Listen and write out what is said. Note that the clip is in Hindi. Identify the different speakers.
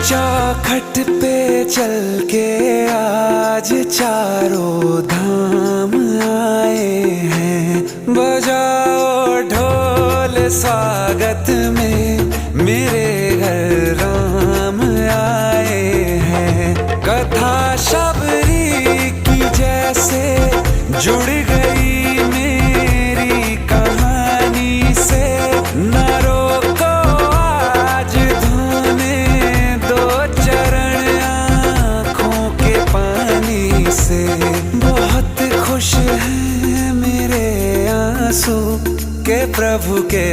Speaker 1: चौखट पे चल के आज चारों धाम आए हैं। बजाओ ढोल स्वागत में मेरे घर राम आए हैं। कथा शबरी की जैसे जुड़ गई मेरी कहानी से। न रोको आज धोने दो चरण आँखों के पानी से। बहुत खुश हैं मेरे आंसू के प्रभु के